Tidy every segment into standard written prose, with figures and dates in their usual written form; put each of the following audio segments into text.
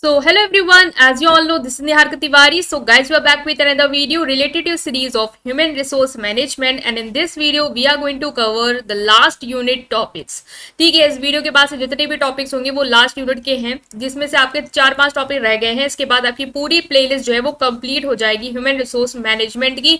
So hello everyone, as you all know, this is Niharika Tiwari. So guys, we are back with another video related to a series of human resource management, and in this video we are going to cover the last unit topics. ठीक है, इस video के बाद से जितने भी topics होंगे वो लास्ट यूनिट के हैं, जिसमें से आपके 4-5 टॉपिक रह गए हैं। इसके बाद आपकी पूरी प्लेलिस्ट जो है वो कंप्लीट हो जाएगी ह्यूमन रिसोर्स मैनेजमेंट की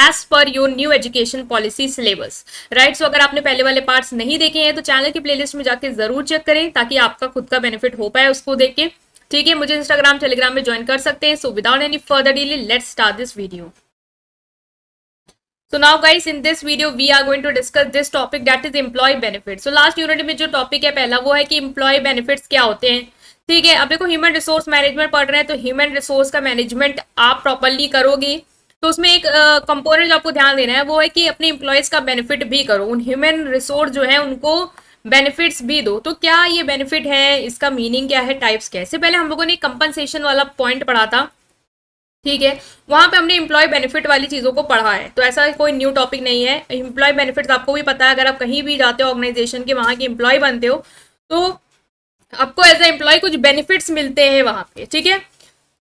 as per your new education policy syllabus. Right, so अगर आपने पहले वाले पार्ट्स नहीं देखे हैं तो चैनल की प्लेलिस्ट में जाके जरूर चेक करें ताकि आपका खुद का बेनिफिट हो पाए उसको देख के। ठीक है, मुझे इंस्टाग्राम टेलीग्राम में ज्वाइन कर सकते हैं। So without any further delay let's start this video. So now guys, in this video we are going to discuss this topic, that is employee benefits. So last unit में जो topic है पहला वो है कि employee benefits क्या होते हैं। ठीक है, अब देखो ह्यूमन रिसोर्स मैनेजमेंट पढ़ रहे हैं तो ह्यूमन रिसोर्स का मैनेजमेंट आप प्रॉपरली करोगे तो उसमें एक कंपोनेंट जो आपको ध्यान देना है वो है कि अपने एम्प्लॉयज का बेनिफिट भी करो, उन ह्यूमन रिसोर्स जो है उनको बेनिफिट्स भी दो। तो क्या ये बेनिफिट है, इसका मीनिंग क्या है, टाइप्स क्या है। इससे पहले हम लोगों ने कंपनसेशन वाला पॉइंट पढ़ा था। ठीक है, वहां पे हमने एम्प्लॉय बेनिफिट वाली चीजों को पढ़ा है, तो ऐसा कोई न्यू टॉपिक नहीं है। एम्प्लॉय बेनिफिट्स आपको भी पता है, अगर आप कहीं भी जाते हो ऑर्गेनाइजेशन के, वहां के एम्प्लॉय बनते हो तो आपको एज ए एम्प्लॉय कुछ बेनिफिट्स मिलते हैं वहां पे। ठीक है,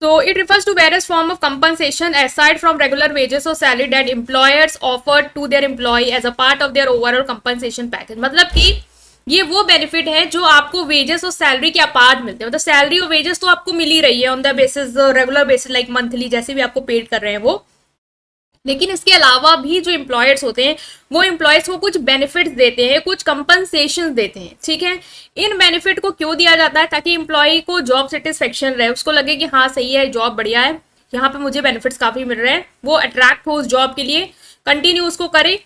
तो it refers to various form of compensation aside from regular wages or salary that employers offer to their employee as a part of their overall compensation package। मतलब कि ये वो बेनिफिट है जो आपको वेजेस और सैलरी के अपार्ट मिलते हैं। मतलब सैलरी और वेजेस तो आपको मिल ही रही है on the basis, regular basis like monthly जैसे भी आपको पेड कर रहे हैं वो, लेकिन इसके अलावा भी जो एम्प्लॉयर्स होते हैं वो एम्प्लॉयर्स को कुछ बेनिफिट्स देते हैं, कुछ कंपनसेशन देते हैं। ठीक है, इन बेनिफिट को क्यों दिया जाता है? ताकि एम्प्लॉय को जॉब सेटिस्फेक्शन रहे, उसको लगे कि हाँ सही है, जॉब बढ़िया है, यहाँ पे मुझे बेनिफिट्स काफी मिल रहे हैं, वो अट्रैक्ट हो उस जॉब के लिए, कंटिन्यू उसको करे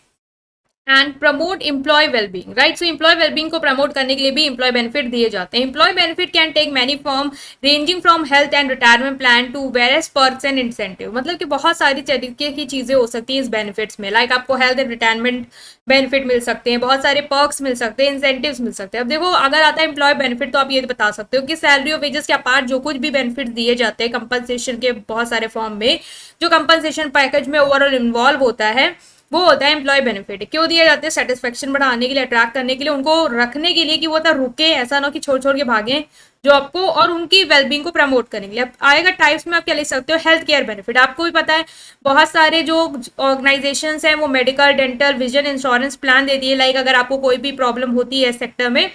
and promote employee wellbeing. Right, so employee wellbeing को प्रमोट करने के लिए भी एम्प्लॉय बेनिफिट दिए जाते हैं। Employee benefit can take many form ranging from health and retirement plan to various perks and incentive. मतलब कि बहुत सारी तरीके की चीजें हो सकती हैं इस बेनिफिट्स में, लाइक आपको हेल्थ एंड रिटायरमेंट बेनिफिट मिल सकते हैं, बहुत सारे पर्क्स मिल सकते हैं, इंसेंटिव्स मिल सकते हैं। अब देखो, अगर आता है एम्प्लॉय बेनिफिट तो आप ये बता सकते हो कि सैलरी और वेजेस के अपार्ट जो कुछ भी बेनिफिट दिए जाते हैं कंपनसेशन के बहुत सारे फॉर्म में, जो कंपनसेशन पैकेज में ओवरऑल इन्वॉल्व होता है वो होता है एम्प्लॉय बेनिफिट। क्यों दिए जाते हैं? सेटिस्फेक्शन बढ़ाने के लिए, अट्रैक्ट करने के लिए, उनको रखने के लिए कि वो रुके, ऐसा ना कि छोड़ छोड़ के भागे जो आपको, और उनकी वेलबींग को प्रमोट करने के लिए। अब आएगा टाइप्स में, आप क्या लिख सकते हो? Health care benefit. आपको भी पता है बहुत सारे जो ऑर्गेनाइजेशंस हैं वो medical, dental, vision insurance plan देती है। लाइक अगर आपको कोई भी प्रॉब्लम होती है सेक्टर में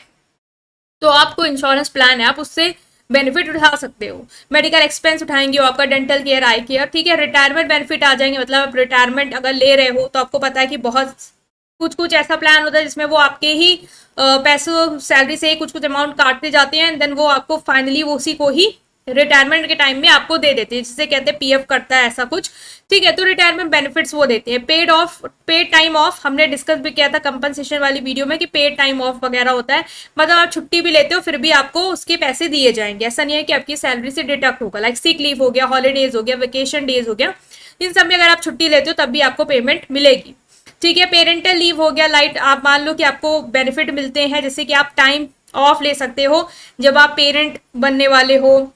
तो आपको इंश्योरेंस प्लान है, आप उससे बेनिफिट उठा सकते हो। मेडिकल एक्सपेंस उठाएंगे हो, आपका डेंटल केयर, आई केयर। ठीक है, रिटायरमेंट बेनिफिट आ जाएंगे, मतलब आप रिटायरमेंट अगर ले रहे हो तो आपको पता है कि बहुत कुछ कुछ ऐसा प्लान होता है जिसमें वो आपके ही पैसों, सैलरी से ही कुछ कुछ अमाउंट काटते जाते हैं, देन वो आपको फाइनली वो उसी को ही रिटायरमेंट के टाइम में आपको दे देते हैं, जिसे कहते हैं पीएफ कटता है, ऐसा कुछ। ठीक है, तो रिटायरमेंट बेनिफिट्स वो देते हैं। पेड टाइम ऑफ हमने डिस्कस भी किया था कंपनसेशन वाली वीडियो में कि पेड टाइम ऑफ वगैरह होता है, मतलब आप छुट्टी भी लेते हो फिर भी आपको उसके पैसे दिए जाएंगे। ऐसा नहीं है कि आपकी सैलरी से डिडक्ट होगा, लाइक सिक लीव हो गया, हॉलीडेज हो गया, वेकेशन डेज हो गया, इन सब में अगर आप छुट्टी लेते हो तब भी आपको पेमेंट मिलेगी। ठीक है, पेरेंटल लीव हो गया, लाइक आप मान लो कि आपको बेनिफिट मिलते हैं जैसे कि आप टाइम ऑफ ले सकते हो जब आप पेरेंट बनने वाले हो,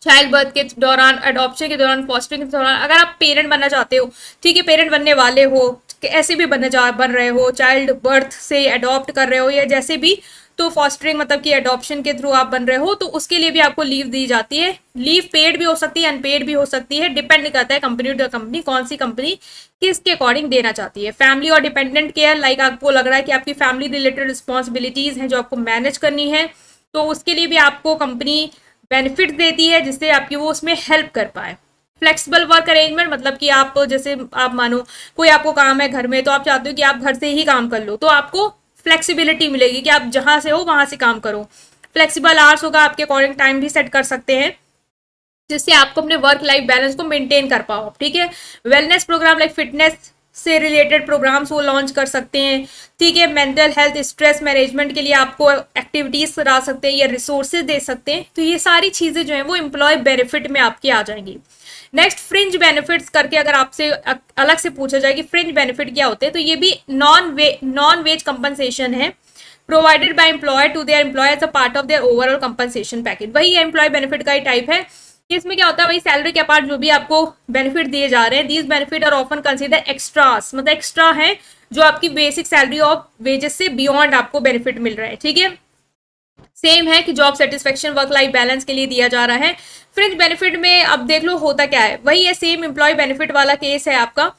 चाइल्ड बर्थ के दौरान, अडॉप्शन के दौरान, फॉस्टरिंग के दौरान, अगर आप पेरेंट बनना चाहते हो, ठीक है, पेरेंट बनने वाले हो, ऐसे भी बन रहे हो, चाइल्ड बर्थ से अडॉप्ट कर रहे हो या जैसे भी, तो फॉस्टरिंग मतलब कि अडॉप्शन के थ्रू आप बन रहे हो, तो उसके लिए भी आपको लीव दी जाती है। लीव पेड भी हो सकती है, अनपेड भी हो सकती है, डिपेंड करता है कंपनी टू कंपनी, कौन सी कंपनी किसके अकॉर्डिंग देना चाहती है। फैमिली और डिपेंडेंट केयर, लाइक आपको लग रहा है कि आपकी फैमिली रिलेटेड रिस्पॉन्सिबिलिटीज हैं जो आपको मैनेज करनी है, तो उसके लिए भी आपको कंपनी बेनिफिट देती है जिससे आपकी वो उसमें हेल्प कर पाए। फ्लेक्सिबल वर्क अरेंजमेंट, मतलब कि आप जैसे आप मानो कोई आपको काम है घर में तो आप चाहते हो कि आप घर से ही काम कर लो, तो आपको फ्लेक्सिबिलिटी मिलेगी कि आप जहां से हो वहां से काम करो। फ्लेक्सिबल आवर्स होगा, आपके अकॉर्डिंग टाइम भी सेट कर सकते हैं जिससे आपको अपने वर्क लाइफ बैलेंस को मेंटेन कर पाओ। ठीक है, वेलनेस प्रोग्राम लाइक फिटनेस से रिलेटेड प्रोग्राम्स वो लॉन्च कर सकते हैं। ठीक है, मेंटल हेल्थ, स्ट्रेस मैनेजमेंट के लिए आपको एक्टिविटीज करा सकते हैं या रिसोर्सेज दे सकते हैं। तो ये सारी चीजें जो है वो एम्प्लॉय बेनिफिट में आपकी आ जाएंगी। नेक्स्ट, फ्रिंज बेनिफिट्स करके अगर आपसे अलग से पूछा जाए कि फ्रिंज बेनिफिट क्या होते हैं, तो ये भी नॉन वेज कंपनसेशन है provided by employer to their employee as a part of their overall compensation package. वही एम्प्लॉय बेनिफिट का ही टाइप है। इसमें क्या होता है, वही सैलरी के पार्ट जो भी आपको बेनिफिट दिए जा रहे हैं, these benefit are often consider extras, मतलब एक्स्ट्रा है जो आपकी बेसिक सैलरी ऑफ वेजेस से बियॉन्ड आपको बेनिफिट मिल रहा है। ठीक है, सेम है कि job satisfaction work life balance के लिए दिया जा रहा है। फ्रिंज बेनिफिट में अब देख लो होता क्या है, वही है सेम एम्प्लॉय बेनिफिट वाला केस है आपका,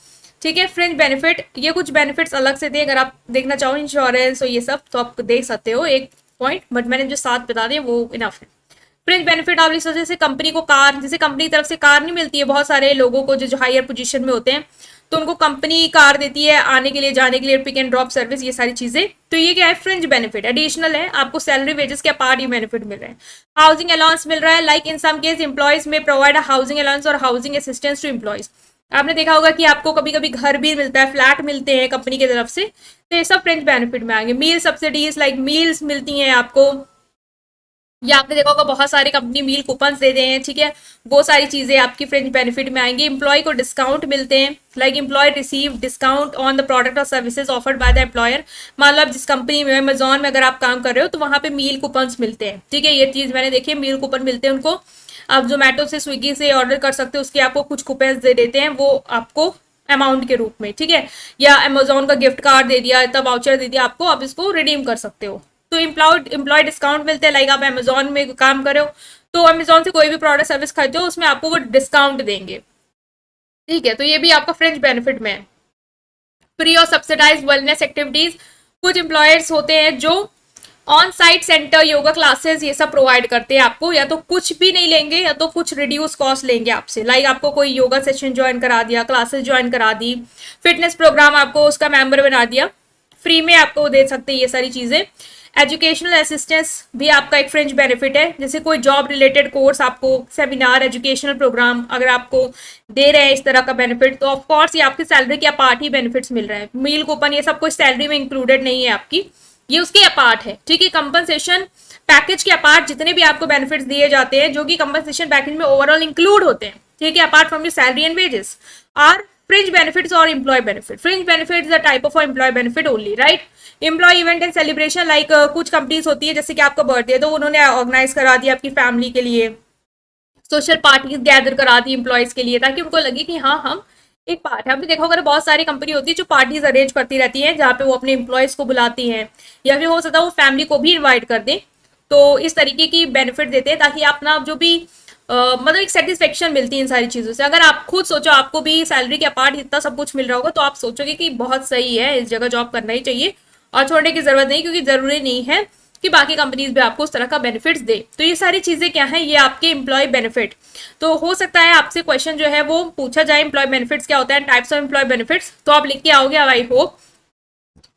ठीक है। फ्रिंज बेनिफिट ये कुछ बेनिफिट्स अलग से थे, अगर आप देखना चाहो इंश्योरेंस और ये सब तो आप देख सकते हो एक पॉइंट, बट मैंने जो 7 बता दिए वो इनफ है। फ्रिंज बेनिफिट आप लिख सकते हो जैसे कंपनी को कार, जैसे कंपनी की तरफ से कार नहीं मिलती है बहुत सारे लोगों को जो हायर पोजीशन में होते हैं, तो उनको कंपनी कार देती है आने के लिए जाने के लिए, पिक एंड ड्रॉप सर्विस, ये सारी चीजें। तो ये क्या है, फ्रिंज बेनिफिट एडिशनल है, आपको सैलरी वेजेस के अपार्ट ये बेनिफिट मिल रहे हैं। हाउसिंग अलाउंस मिल रहा है, like in some case employees में प्रोवाइड हाउसिंग अलाउंस और हाउसिंग असिस्टेंस टू एम्प्लॉयज। आपने देखा होगा कि आपको कभी कभी घर भी मिलता है, फ्लैट मिलते हैं कंपनी की तरफ से, तो ये सब फ्रिंज बेनिफिट में आएंगे। मील सब्सिडीज लाइक मील्स मिलती हैं आपको, या आपने देखा होगा बहुत सारी कंपनी मील कूपन दे रहे हैं, ठीक है, वो सारी चीजें आपकी फ्रिंज बेनिफिट में आएंगी। एम्प्लॉय को डिस्काउंट मिलते हैं, like employ receive discount on the product और services offered by the employer. मान लो आप जिस कंपनी में, अमेजॉन में अगर आप काम कर रहे हो तो वहां पे मील कूपन मिलते हैं, ठीक है, ये चीज मैंने देखी है, मील कूपन मिलते हैं उनको। आप जोमेटो से, स्विगी से ऑर्डर कर सकते हो, उसके आपको कुछ कूपन दे देते हैं, वो आपको अमाउंट के रूप में, ठीक है, या अमेजोन का गिफ्ट कार्ड दे दिया, इतना वाउचर दे दिया आपको, आप इसको रिडीम कर सकते हो। तो एम्प्लॉय डिस्काउंट मिलते हैं, लाइक आप अमेजोन में काम करो तो अमेजोन से कोई भी प्रोडक्ट सर्विस खरीदते हो उसमें आपको वो डिस्काउंट देंगे, ठीक है, तो ये भी आपका फ्रिंज बेनिफिट में है। फ्री और सब्सिडाइज वेलनेस एक्टिविटीज, कुछ एम्प्लॉयर्स होते हैं जो on site centre, yoga classes, ये सब प्रोवाइड करते हैं आपको, या तो कुछ भी नहीं लेंगे या तो कुछ रिड्यूस कॉस्ट लेंगे आपसे, लाइक आपको कोई योगा सेशन ज्वाइन करा दिया, क्लासेस ज्वाइन करा दी, फिटनेस प्रोग्राम आपको उसका मेंबर बना दिया, फ्री में आपको दे सकते हैं ये सारी चीजें। एजुकेशनल असिस्टेंस भी आपका एक फ्रिंज बेनिफिट है, जैसे कोई जॉब रिलेटेड कोर्स आपको, सेमिनार, एजुकेशनल प्रोग्राम अगर आपको दे रहे हैं इस तरह का बेनिफिट, तो ऑफकोर्स ये आपकी सैलरी के अपार्ट ही बेनिफिट्स मिल रहे हैं। मील कूपन ये सब कुछ सैलरी में इंक्लूडेड नहीं है आपकी, ये उसके अपार्ट है, ठीक है। कंपनसेशन पैकेज के अपार्ट जितने भी आपको बेनिफिट्स दिए जाते हैं जो कि कंपनसेशन पैकेज में ओवरऑल इंक्लूड होते हैं, ठीक है, apart from your salary and wages, are fringe benefits और employ benefit. Fringe benefit is a type of employ benefit only, right. Employ event and celebration, like कुछ कंपनीज होती है जैसे कि आपका बर्थडे तो उन्होंने ऑर्गेनाइज करा दिया आपकी फैमिली के लिए, सोशल पार्टीज गैदर करा दी एम्प्लॉयज के लिए, ताकि उनको लगे कि हाँ हम एक पार्ट है। आपने देखा होगा बहुत सारी कंपनी होती है जो पार्टीज अरेंज करती रहती है जहाँ पे वो अपने एम्प्लॉयज को बुलाती हैं, या फिर हो सकता है वो फैमिली को भी इन्वाइट कर दें, तो इस तरीके की बेनिफिट देते हैं ताकि अपना जो भी मतलब एक सेटिस्फेक्शन मिलती है इन सारी चीज़ों से। अगर आप खुद सोचो आपको भी सैलरी के अपार्ट इतना सब कुछ मिल रहा होगा तो आप सोचोगे कि बहुत सही है, इस जगह जॉब करना ही चाहिए और छोड़ने की जरूरत नहीं, क्योंकि जरूरी नहीं है कि बाकी कंपनीज भी आपको उस तरह का बेनिफिट्स दे। तो ये सारी चीजें क्या है, ये आपके एम्प्लॉय बेनिफिट। तो हो सकता है आपसे क्वेश्चन जो है वो पूछा जाए एम्प्लॉय बेनिफिट्स क्या होता है, टाइप्स ऑफ एम्प्लॉय बेनिफिट्स, तो आप लिख के आओगे। आई होप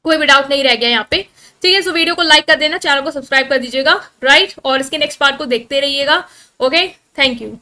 कोई भी डाउट नहीं रह गया यहाँ पे, ठीक है। सो वीडियो को लाइक कर देना, चैनल को सब्सक्राइब कर दीजिएगा, राइट, और इसके नेक्स्ट पार्ट को देखते रहिएगा। Okay, thank you.